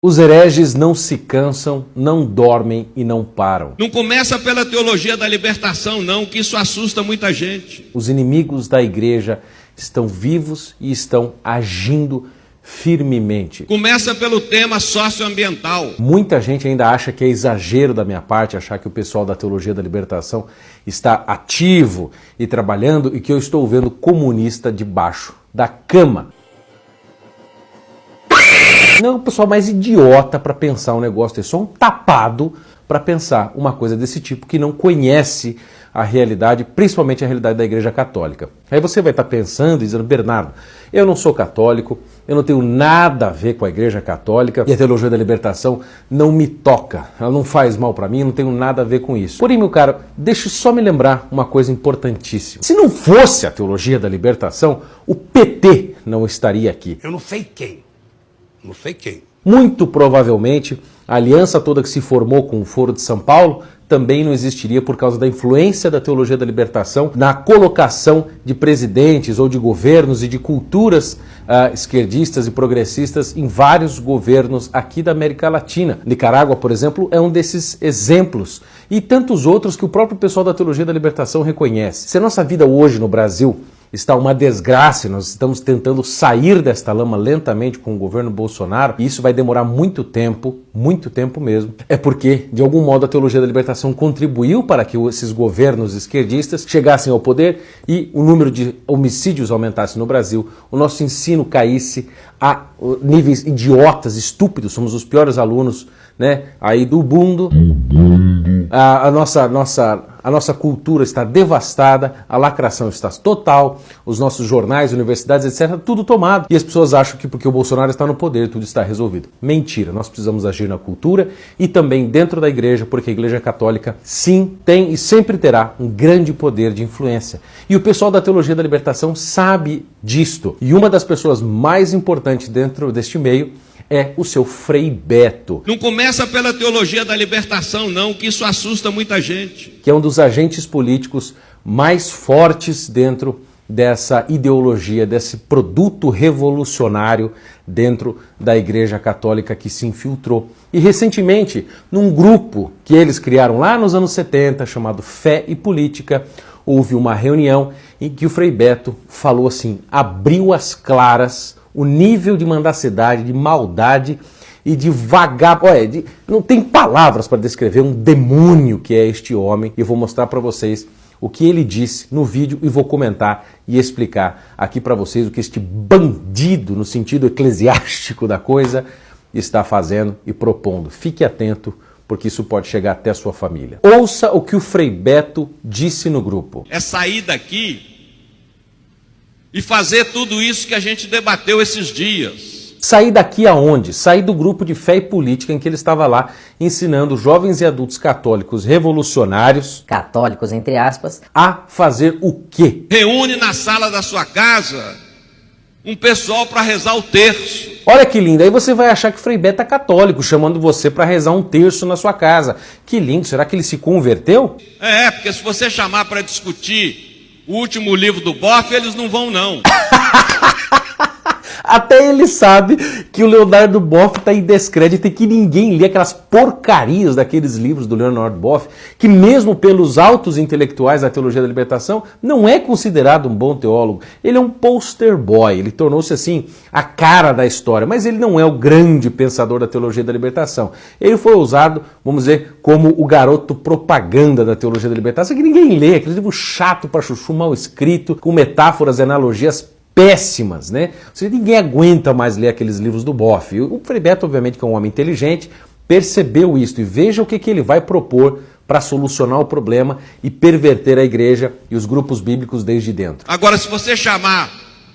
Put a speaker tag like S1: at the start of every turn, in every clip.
S1: Os hereges não se cansam, não dormem e não param.
S2: Não começa pela teologia da libertação, não, que isso assusta muita gente.
S1: Os inimigos da igreja estão vivos e estão agindo firmemente.
S2: Começa pelo tema socioambiental.
S1: Muita gente ainda acha que é exagero da minha parte achar que o pessoal da teologia da libertação está ativo e trabalhando e que eu estou vendo comunista debaixo da cama. Não é o pessoal mais idiota para pensar um negócio desse, só um tapado para pensar uma coisa desse tipo que não conhece a realidade, principalmente a realidade da Igreja Católica. Aí você vai estar pensando e dizendo, Bernardo, eu não sou católico, eu não tenho nada a ver com a Igreja Católica e a teologia da libertação não me toca, ela não faz mal para mim, eu não tenho nada a ver com isso. Porém, meu caro, deixa eu só me lembrar uma coisa importantíssima. Se não fosse a teologia da libertação, o PT não estaria aqui.
S3: Eu não sei quem. Não sei quem.
S1: Muito provavelmente, a aliança toda que se formou com o Foro de São Paulo também não existiria por causa da influência da teologia da libertação na colocação de presidentes ou de governos e de culturas esquerdistas e progressistas em vários governos aqui da América Latina. Nicarágua, por exemplo, é um desses exemplos. E tantos outros que o próprio pessoal da teologia da libertação reconhece. Se a nossa vida hoje no Brasil está uma desgraça, nós estamos tentando sair desta lama lentamente com o governo Bolsonaro, e isso vai demorar muito tempo mesmo, é porque, de algum modo, a teologia da libertação contribuiu para que esses governos esquerdistas chegassem ao poder e o número de homicídios aumentasse no Brasil, o nosso ensino caísse a níveis idiotas, estúpidos, somos os piores alunos, né, aí do mundo. A nossa cultura está devastada, a lacração está total, os nossos jornais, universidades, etc., tudo tomado. E as pessoas acham que porque o Bolsonaro está no poder, tudo está resolvido. Mentira, nós precisamos agir na cultura e também dentro da igreja, porque a Igreja Católica, sim, tem e sempre terá um grande poder de influência. E o pessoal da teologia da libertação sabe disto. E uma das pessoas mais importantes dentro deste meio é o seu Frei Beto.
S2: Não começa pela teologia da libertação, não, que isso assusta muita gente.
S1: Que é um dos agentes políticos mais fortes dentro dessa ideologia, desse produto revolucionário dentro da Igreja Católica que se infiltrou. E recentemente, num grupo que eles criaram lá nos anos 70, chamado Fé e Política, houve uma reunião em que o Frei Beto falou assim, abriu as claras o nível de mendacidade, de maldade e de vagabundo. Não tem palavras para descrever um demônio que é este homem. E eu vou mostrar para vocês o que ele disse no vídeo e vou comentar e explicar aqui para vocês o que este bandido, no sentido eclesiástico da coisa, está fazendo e propondo. Fique atento, porque isso pode chegar até a sua família. Ouça o que o Frei Beto disse no grupo.
S2: É sair daqui e fazer tudo isso que a gente debateu esses dias.
S1: Sair daqui aonde? Sair do grupo de Fé e Política em que ele estava lá ensinando jovens e adultos católicos revolucionários,
S4: católicos entre aspas,
S1: a fazer o quê?
S2: Reúne na sala da sua casa um pessoal para rezar o terço.
S1: Olha que lindo, aí você vai achar que Frei Beto é católico, chamando você para rezar um terço na sua casa. Que lindo, será que ele se converteu?
S2: Porque se você chamar para discutir o último livro do Boff, eles não vão não.
S1: Até ele sabe que o Leonardo Boff está em descrédito e que ninguém lê aquelas porcarias daqueles livros do Leonardo Boff, que mesmo pelos altos intelectuais da teologia da libertação, não é considerado um bom teólogo. Ele é um poster boy, ele tornou-se assim a cara da história, mas ele não é o grande pensador da teologia da libertação. Ele foi usado, vamos dizer, como o garoto propaganda da teologia da libertação, que ninguém lê, aquele livro chato para chuchu, mal escrito, com metáforas e analogias péssimas, né? Ou seja, ninguém aguenta mais ler aqueles livros do Boff. O Frei Beto, obviamente, que é um homem inteligente, percebeu isso e veja o que ele vai propor para solucionar o problema e perverter a igreja e os grupos bíblicos desde dentro.
S2: Agora, se você chamar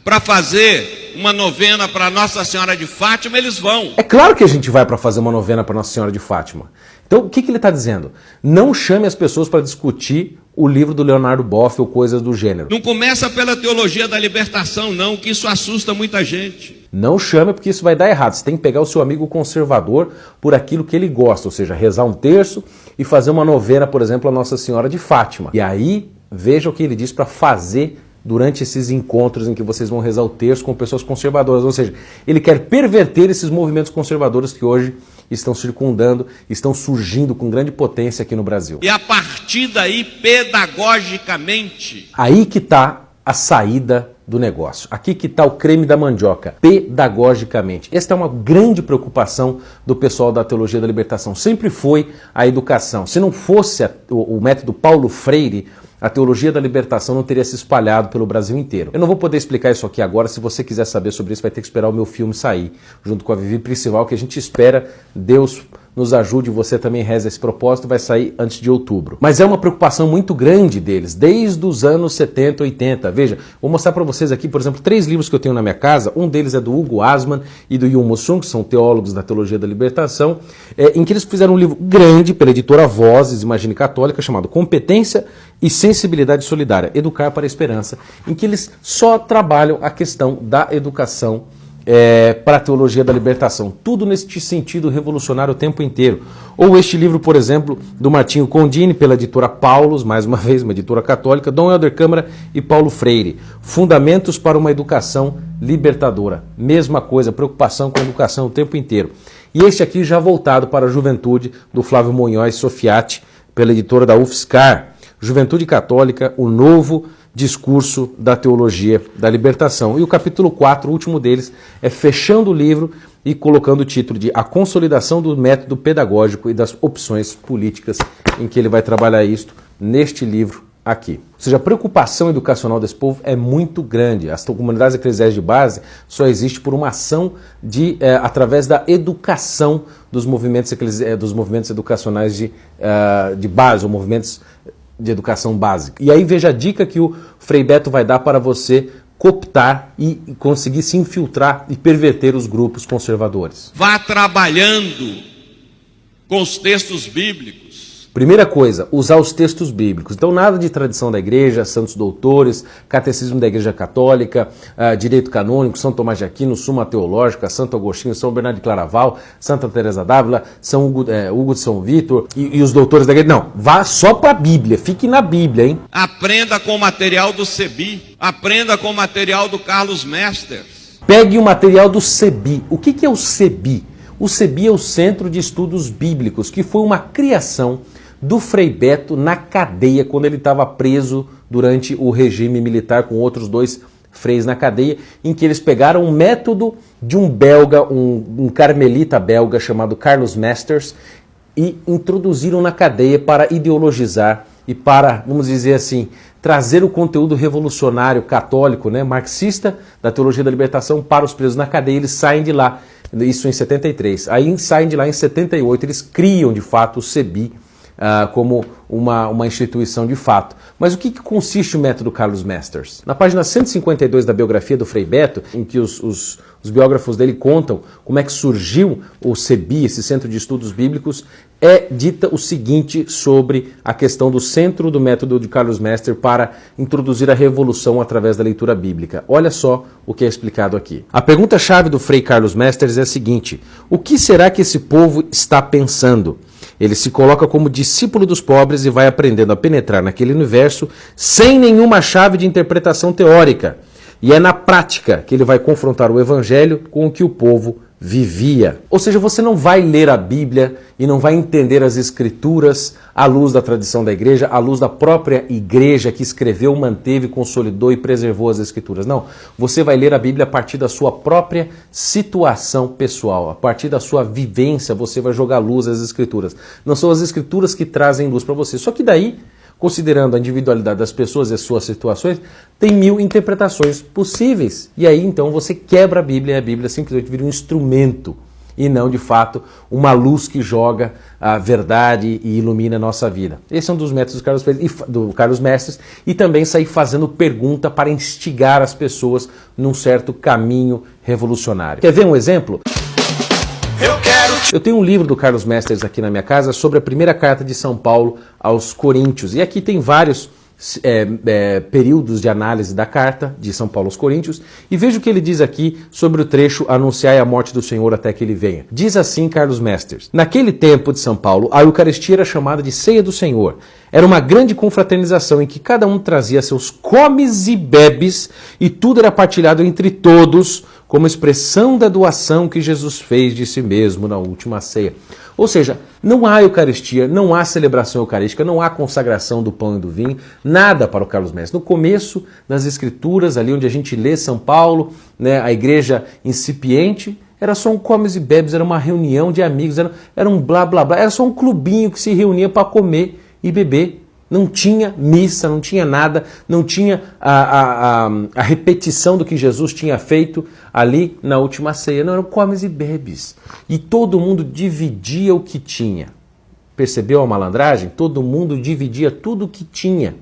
S2: para fazer uma novena para Nossa Senhora de Fátima, eles vão.
S1: É claro que a gente vai para fazer uma novena para Nossa Senhora de Fátima. Então, o que ele está dizendo? Não chame as pessoas para discutir o livro do Leonardo Boff ou coisas do gênero.
S2: Não começa pela teologia da libertação, não, que isso assusta muita gente.
S1: Não chame, porque isso vai dar errado. Você tem que pegar o seu amigo conservador por aquilo que ele gosta, ou seja, rezar um terço e fazer uma novena, por exemplo, a Nossa Senhora de Fátima. E aí, veja o que ele diz para fazer durante esses encontros em que vocês vão rezar o terço com pessoas conservadoras. Ou seja, ele quer perverter esses movimentos conservadores que hoje estão circundando, estão surgindo com grande potência aqui no Brasil.
S2: E a partir daí, pedagogicamente...
S1: Aí que está a saída do negócio. Aqui que está o creme da mandioca, pedagogicamente. Esta é uma grande preocupação do pessoal da Teologia da Libertação. Sempre foi a educação. Se não fosse o método Paulo Freire, a Teologia da Libertação não teria se espalhado pelo Brasil inteiro. Eu não vou poder explicar isso aqui agora. Se você quiser saber sobre isso, vai ter que esperar o meu filme sair, junto com a Vivi Principal, que a gente espera. Deus nos ajude, você também reza esse propósito, vai sair antes de outubro. Mas é uma preocupação muito grande deles, desde os anos 70, 80. Veja, vou mostrar para vocês aqui, por exemplo, 3 livros que eu tenho na minha casa. Um deles é do Hugo Asman e do Yun Mossung, que são teólogos da Teologia da Libertação, em que eles fizeram um livro grande pela editora Vozes, Imagine Católica, chamado Competência e Sensibilidade Solidária, Educar para a Esperança, em que eles só trabalham a questão da educação para a Teologia da Libertação. Tudo nesse sentido revolucionário o tempo inteiro. Ou este livro, por exemplo, do Martinho Condini, pela editora Paulus, mais uma vez, uma editora católica, Dom Helder Câmara e Paulo Freire. Fundamentos para uma Educação Libertadora. Mesma coisa, preocupação com a educação o tempo inteiro. E este aqui já voltado para a juventude, do Flávio Monhói Sofiati, pela editora da UFSCar. Juventude Católica, o novo discurso da Teologia da Libertação. E o capítulo 4, o último deles, é fechando o livro e colocando o título de A Consolidação do Método Pedagógico e das Opções Políticas, em que ele vai trabalhar isto neste livro aqui. Ou seja, a preocupação educacional desse povo é muito grande. As comunidades eclesiais de base só existe por uma ação através da educação dos movimentos educacionais de base, ou movimentos de educação básica. E aí veja a dica que o Frei Beto vai dar para você cooptar e conseguir se infiltrar e perverter os grupos conservadores.
S2: Vá trabalhando com os textos bíblicos.
S1: Primeira coisa, usar os textos bíblicos. Então nada de tradição da igreja, santos doutores, catecismo da igreja católica, direito canônico, São Tomás de Aquino, Suma Teológica, Santo Agostinho, São Bernardo de Claraval, Santa Teresa d'Ávila, São Hugo de São Vítor e os doutores da igreja. Não, vá só para a Bíblia, fique na Bíblia, hein?
S2: Aprenda com o material do CEBI, aprenda com o material do Carlos Mesters.
S1: Pegue o material do CEBI. O que é o CEBI? O CEBI é o Centro de Estudos Bíblicos, que foi uma criação do Frei Beto na cadeia, quando ele estava preso durante o regime militar com outros 2 freis na cadeia, em que eles pegaram um método de um belga, um carmelita belga chamado Carlos Mesters, e introduziram na cadeia para ideologizar e para, vamos dizer assim, trazer o conteúdo revolucionário católico, marxista, da Teologia da Libertação para os presos na cadeia. Eles saem de lá, isso em 73. Aí saem de lá em 78, eles criam de fato o CEBI, como uma instituição de fato. Mas o que consiste o método Carlos Mesters? Na página 152 da biografia do Frei Beto, em que os biógrafos dele contam como é que surgiu o CEBI, esse Centro de Estudos Bíblicos, é dita o seguinte sobre a questão do centro do método de Carlos Mesters para introduzir a revolução através da leitura bíblica. Olha só o que é explicado aqui. A pergunta-chave do Frei Carlos Mesters é a seguinte: o que será que esse povo está pensando? Ele se coloca como discípulo dos pobres e vai aprendendo a penetrar naquele universo sem nenhuma chave de interpretação teórica. E é na prática que ele vai confrontar o evangelho com o que o povo vivia. Ou seja, você não vai ler a Bíblia e não vai entender as Escrituras à luz da tradição da igreja, à luz da própria igreja que escreveu, manteve, consolidou e preservou as Escrituras. Não, você vai ler a Bíblia a partir da sua própria situação pessoal, a partir da sua vivência, você vai jogar luz às Escrituras. Não são as Escrituras que trazem luz para você, só que daí, considerando a individualidade das pessoas e as suas situações, tem 1000 interpretações possíveis. E aí, então, você quebra a Bíblia e a Bíblia simplesmente vira um instrumento e não, de fato, uma luz que joga a verdade e ilumina a nossa vida. Esse é um dos métodos do Carlos Mesters, e também sair fazendo pergunta para instigar as pessoas num certo caminho revolucionário. Quer ver um exemplo? Eu tenho um livro do Carlos Mesters aqui na minha casa sobre a primeira carta de São Paulo aos Coríntios. E aqui tem vários períodos de análise da carta de São Paulo aos Coríntios. E veja o que ele diz aqui sobre o trecho Anunciai a morte do Senhor até que ele venha. Diz assim Carlos Mesters: naquele tempo de São Paulo, a Eucaristia era chamada de Ceia do Senhor. Era uma grande confraternização em que cada um trazia seus comes e bebes e tudo era partilhado entre todos como expressão da doação que Jesus fez de si mesmo na última ceia. Ou seja, não há Eucaristia, não há celebração eucarística, não há consagração do pão e do vinho, nada para o Carlos Mestre. No começo, nas Escrituras, ali onde a gente lê São Paulo, né, a igreja incipiente, era só um comes e bebes, era uma reunião de amigos, era um blá blá blá, era só um clubinho que se reunia para comer e beber. Não tinha missa, não tinha nada, não tinha a repetição do que Jesus tinha feito ali na última ceia. Não, eram comes e bebes. E todo mundo dividia o que tinha. Percebeu a malandragem? Todo mundo dividia tudo o que tinha.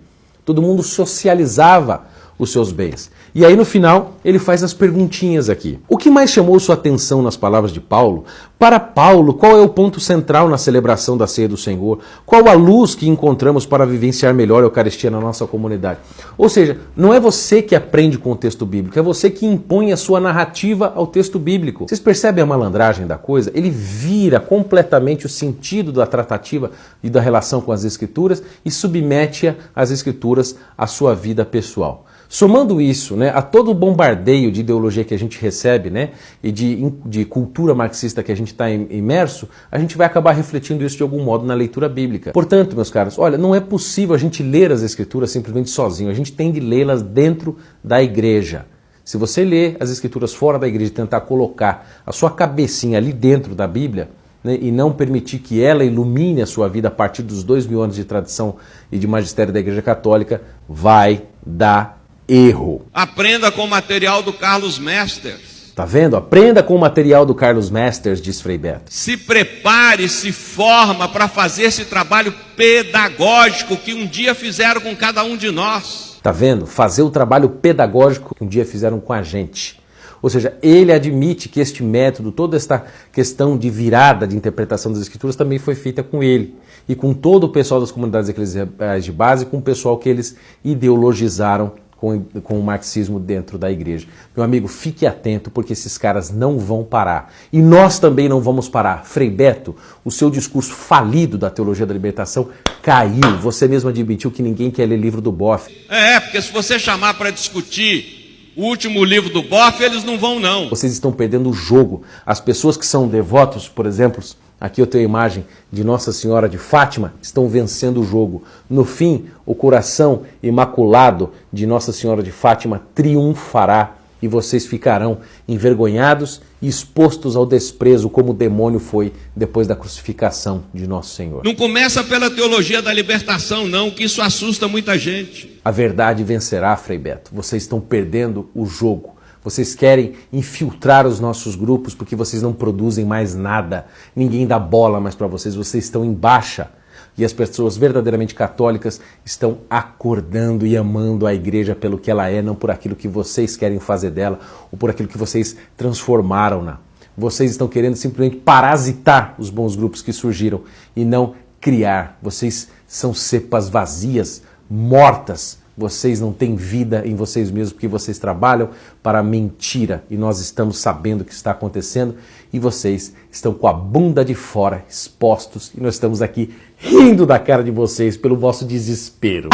S1: Todo mundo socializava os seus bens. E aí no final ele faz as perguntinhas aqui. O que mais chamou sua atenção nas palavras de Paulo? Para Paulo, qual é o ponto central na celebração da ceia do Senhor? Qual a luz que encontramos para vivenciar melhor a Eucaristia na nossa comunidade? Ou seja, não é você que aprende com o texto bíblico, é você que impõe a sua narrativa ao texto bíblico. Vocês percebem a malandragem da coisa? Ele vira completamente o sentido da tratativa e da relação com as Escrituras e submete às Escrituras à sua vida pessoal. Somando isso, né, a todo o bombardeio de ideologia que a gente recebe, né, e de cultura marxista que a gente está imerso, a gente vai acabar refletindo isso de algum modo na leitura bíblica. Portanto, meus caros, olha, não é possível a gente ler as Escrituras simplesmente sozinho, a gente tem de lê-las dentro da igreja. Se você ler as Escrituras fora da igreja e tentar colocar a sua cabecinha ali dentro da Bíblia, né, e não permitir que ela ilumine a sua vida a partir dos 2000 anos de tradição e de magistério da Igreja Católica, vai dar erro.
S2: Aprenda com o material do Carlos Mesters.
S1: Tá vendo? Aprenda com o material do Carlos Mesters, diz Frei Beto.
S2: Se prepare, se forma para fazer esse trabalho pedagógico que um dia fizeram com cada um de nós.
S1: Tá vendo? Fazer o trabalho pedagógico que um dia fizeram com a gente. Ou seja, ele admite que este método, toda esta questão de virada de interpretação das Escrituras também foi feita com ele. E com todo o pessoal das comunidades eclesiais de base, com o pessoal que eles ideologizaram com o marxismo dentro da igreja. Meu amigo, fique atento, porque esses caras não vão parar. E nós também não vamos parar. Frei Beto, o seu discurso falido da teologia da libertação caiu. Você mesmo admitiu que ninguém quer ler livro do Boff.
S2: Porque se você chamar para discutir o último livro do Boff, eles não vão não.
S1: Vocês estão perdendo o jogo. As pessoas que são devotos, por exemplo, aqui eu tenho a imagem de Nossa Senhora de Fátima, estão vencendo o jogo. No fim, o coração imaculado de Nossa Senhora de Fátima triunfará e vocês ficarão envergonhados e expostos ao desprezo como o demônio foi depois da crucificação de Nosso Senhor.
S2: Não começa pela teologia da libertação não, que isso assusta muita gente.
S1: A verdade vencerá, Frei Beto. Vocês estão perdendo o jogo. Vocês querem infiltrar os nossos grupos porque vocês não produzem mais nada. Ninguém dá bola mais para vocês. Vocês estão em baixa. E as pessoas verdadeiramente católicas estão acordando e amando a igreja pelo que ela é, não por aquilo que vocês querem fazer dela ou por aquilo que vocês transformaram-na. Vocês estão querendo simplesmente parasitar os bons grupos que surgiram e não criar. Vocês são cepas vazias, mortas. Vocês não têm vida em vocês mesmos porque vocês trabalham para a mentira e nós estamos sabendo o que está acontecendo e vocês estão com a bunda de fora, expostos, e nós estamos aqui rindo da cara de vocês pelo vosso desespero.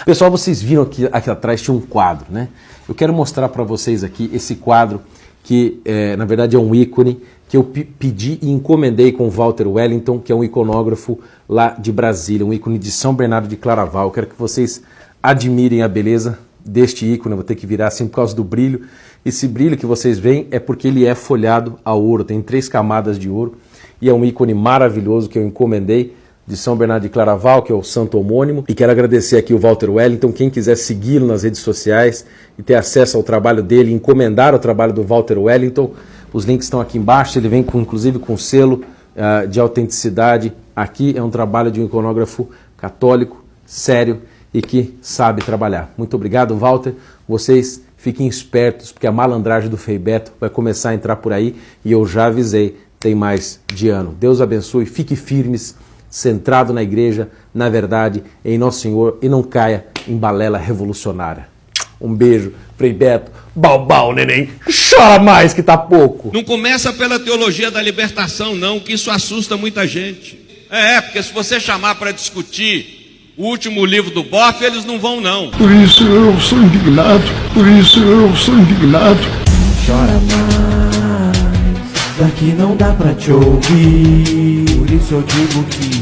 S1: Pessoal, vocês viram que aqui atrás tinha um quadro, né? Eu quero mostrar para vocês aqui esse quadro que na verdade é um ícone que eu pedi e encomendei com o Walter Wellington, que é um iconógrafo lá de Brasília, um ícone de São Bernardo de Claraval. Eu quero que vocês admirem a beleza deste ícone. Eu vou ter que virar assim por causa do brilho. Esse brilho que vocês veem é porque ele é folhado a ouro, tem 3 camadas de ouro e é um ícone maravilhoso que eu encomendei de São Bernardo de Claraval, que é o santo homônimo. E quero agradecer aqui o Walter Wellington. Quem quiser segui-lo nas redes sociais e ter acesso ao trabalho dele, encomendar o trabalho do Walter Wellington, os links estão aqui embaixo. Ele vem inclusive com selo de autenticidade. Aqui é um trabalho de um iconógrafo católico, sério e que sabe trabalhar. Muito obrigado, Walter. Vocês fiquem espertos, porque a malandragem do Frei Beto vai começar a entrar por aí e eu já avisei, tem mais de ano. Deus abençoe, fique firmes, centrado na igreja, na verdade, em Nosso Senhor, e não caia em balela revolucionária. Um beijo, Frei Beto. Bau, neném. Chora mais que tá pouco.
S2: Não começa pela teologia da libertação não, que isso assusta muita gente. Porque se você chamar para discutir o último livro do Boff, eles não vão não.
S4: Por isso eu sou indignado,
S5: Chora mais, daqui não dá pra te ouvir. Por isso eu digo que